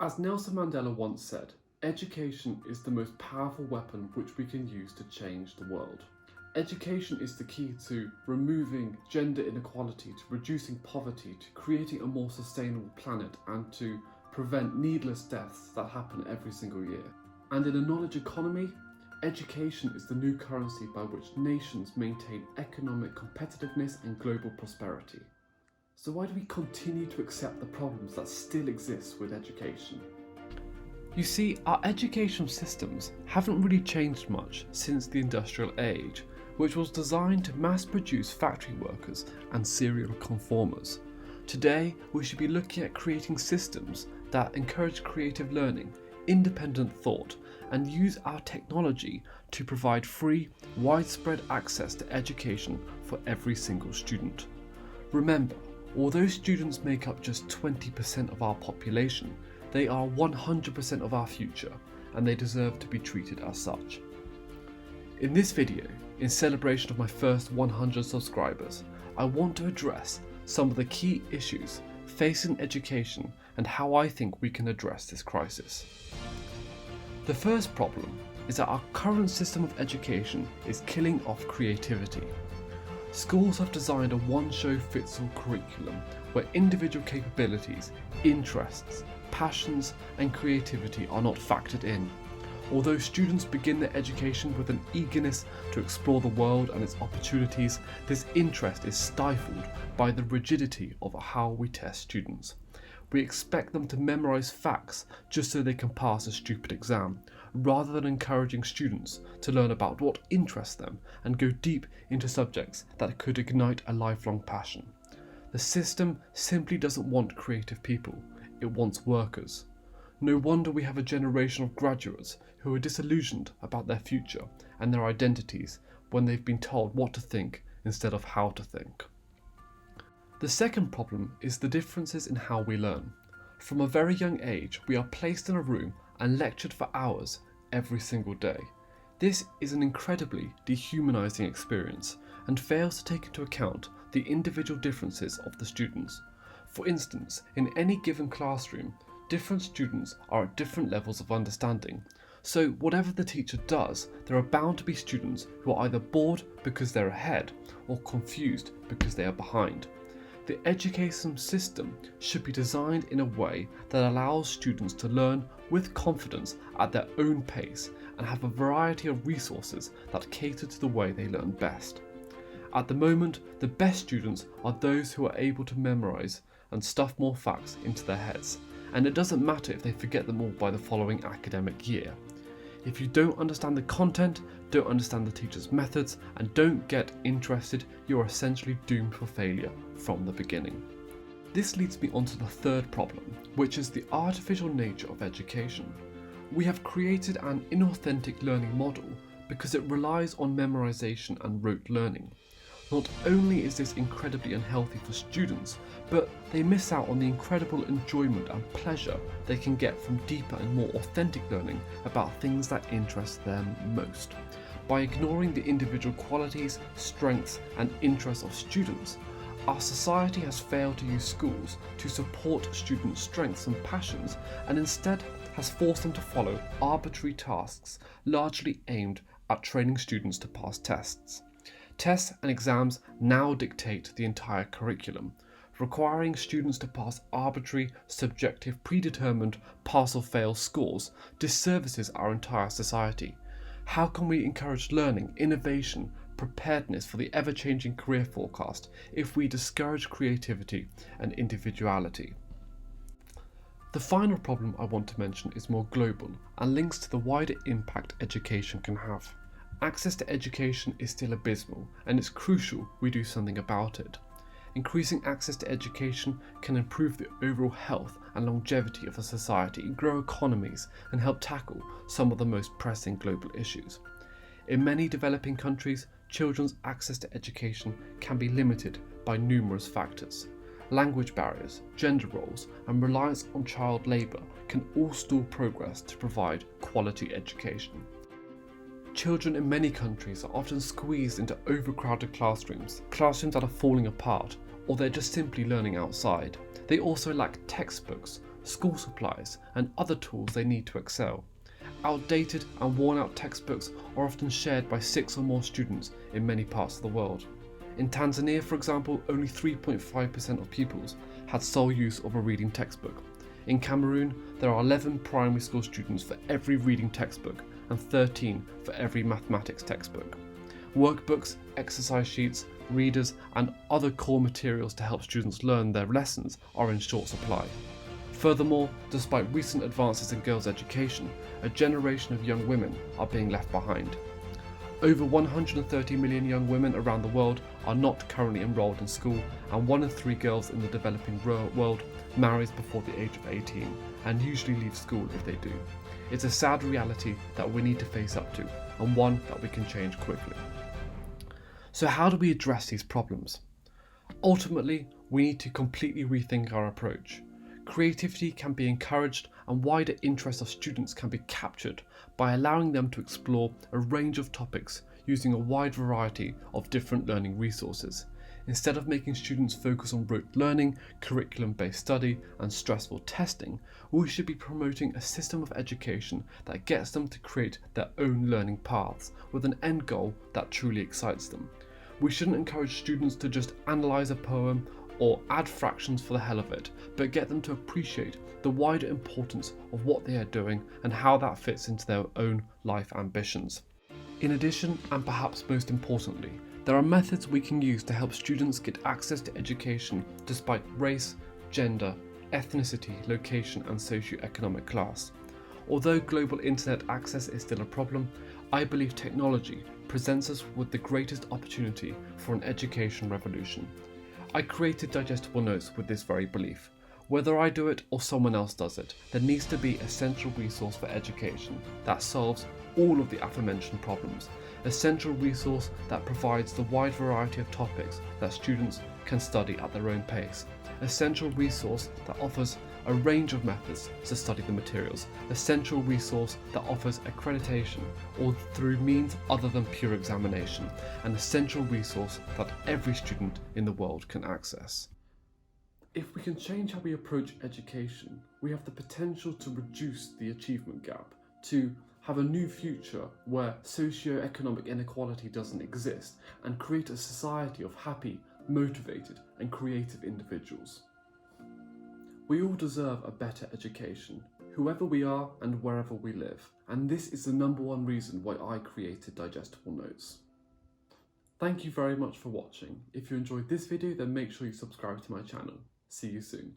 As Nelson Mandela once said, education is the most powerful weapon which we can use to change the world. Education is the key to removing gender inequality, to reducing poverty, to creating a more sustainable planet, and to prevent needless deaths that happen every single year. And in a knowledge economy, education is the new currency by which nations maintain economic competitiveness and global prosperity. So why do we continue to accept the problems that still exist with education? You see, our education systems haven't really changed much since the industrial age, which was designed to mass produce factory workers and serial conformers. Today, we should be looking at creating systems that encourage creative learning, independent thought, and use our technology to provide free, widespread access to education for every single student. Remember, although students make up just 20% of our population, they are 100% of our future, and they deserve to be treated as such. In this video, in celebration of my first 100 subscribers, I want to address some of the key issues facing education and how I think we can address this crisis. The first problem is that our current system of education is killing off creativity. Schools have designed a one-show-fits-all curriculum where individual capabilities, interests, passions and creativity are not factored in. Although students begin their education with an eagerness to explore the world and its opportunities, this interest is stifled by the rigidity of how we test students. We expect them to memorise facts just so they can pass a stupid exam, rather than encouraging students to learn about what interests them and go deep into subjects that could ignite a lifelong passion. The system simply doesn't want creative people, it wants workers. No wonder we have a generation of graduates who are disillusioned about their future and their identities when they've been told what to think instead of how to think. The second problem is the differences in how we learn. From a very young age, we are placed in a room and lectured for hours every single day. This is an incredibly dehumanising experience and fails to take into account the individual differences of the students. For instance, in any given classroom, different students are at different levels of understanding. So whatever the teacher does, there are bound to be students who are either bored because they're ahead or confused because they are behind. The education system should be designed in a way that allows students to learn with confidence at their own pace and have a variety of resources that cater to the way they learn best. At the moment, the best students are those who are able to memorise and stuff more facts into their heads, and it doesn't matter if they forget them all by the following academic year. If you don't understand the content, don't understand the teacher's methods, and don't get interested, you are essentially doomed for failure from the beginning. This leads me on to the third problem, which is the artificial nature of education. We have created an inauthentic learning model because it relies on memorization and rote learning. Not only is this incredibly unhealthy for students, but they miss out on the incredible enjoyment and pleasure they can get from deeper and more authentic learning about things that interest them most. By ignoring the individual qualities, strengths, and interests of students, our society has failed to use schools to support students' strengths and passions, and instead has forced them to follow arbitrary tasks largely aimed at training students to pass tests. Tests and exams now dictate the entire curriculum, requiring students to pass arbitrary, subjective, predetermined pass-or-fail scores disservices our entire society. How can we encourage learning, innovation, preparedness for the ever-changing career forecast if we discourage creativity and individuality? The final problem I want to mention is more global and links to the wider impact education can have. Access to education is still abysmal, and it's crucial we do something about it. Increasing access to education can improve the overall health and longevity of a society, grow economies, and help tackle some of the most pressing global issues. In many developing countries, children's access to education can be limited by numerous factors. Language barriers, gender roles, and reliance on child labour can all stall progress to provide quality education. Children in many countries are often squeezed into overcrowded classrooms that are falling apart, or they're just simply learning outside. They also lack textbooks, school supplies, and other tools they need to excel. Outdated and worn out textbooks are often shared by 6 or more students in many parts of the world. In Tanzania, for example, only 3.5% of pupils had sole use of a reading textbook. In Cameroon, there are 11 primary school students for every reading textbook and 13 for every mathematics textbook. Workbooks, exercise sheets, readers, and other core materials to help students learn their lessons are in short supply. Furthermore, despite recent advances in girls' education, a generation of young women are being left behind. Over 130 million young women around the world are not currently enrolled in school, and 1 in 3 girls in the developing world marries before the age of 18 and usually leave school if they do. It's a sad reality that we need to face up to, and one that we can change quickly. So how do we address these problems? Ultimately, we need to completely rethink our approach. Creativity can be encouraged and wider interests of students can be captured by allowing them to explore a range of topics using a wide variety of different learning resources. Instead of making students focus on rote learning, curriculum-based study, and stressful testing, we should be promoting a system of education that gets them to create their own learning paths with an end goal that truly excites them. We shouldn't encourage students to just analyse a poem or add fractions for the hell of it, but get them to appreciate the wider importance of what they are doing and how that fits into their own life ambitions. In addition, and perhaps most importantly, there are methods we can use to help students get access to education despite race, gender, ethnicity, location, and socio-economic class. Although global internet access is still a problem, I believe technology presents us with the greatest opportunity for an education revolution. I created Digestible Notes with this very belief. Whether I do it or someone else does it, there needs to be a central resource for education that solves all of the aforementioned problems. A central resource that provides the wide variety of topics that students can study at their own pace. A central resource that offers a range of methods to study the materials. A central resource that offers accreditation or through means other than pure examination. And a central resource that every student in the world can access. If we can change how we approach education, we have the potential to reduce the achievement gap, to have a new future where socio-economic inequality doesn't exist, and create a society of happy, motivated, and creative individuals. We all deserve a better education, whoever we are and wherever we live, and this is the #1 reason why I created Digestible Notes. Thank you very much for watching. If you enjoyed this video, then make sure you subscribe to my channel. See you soon.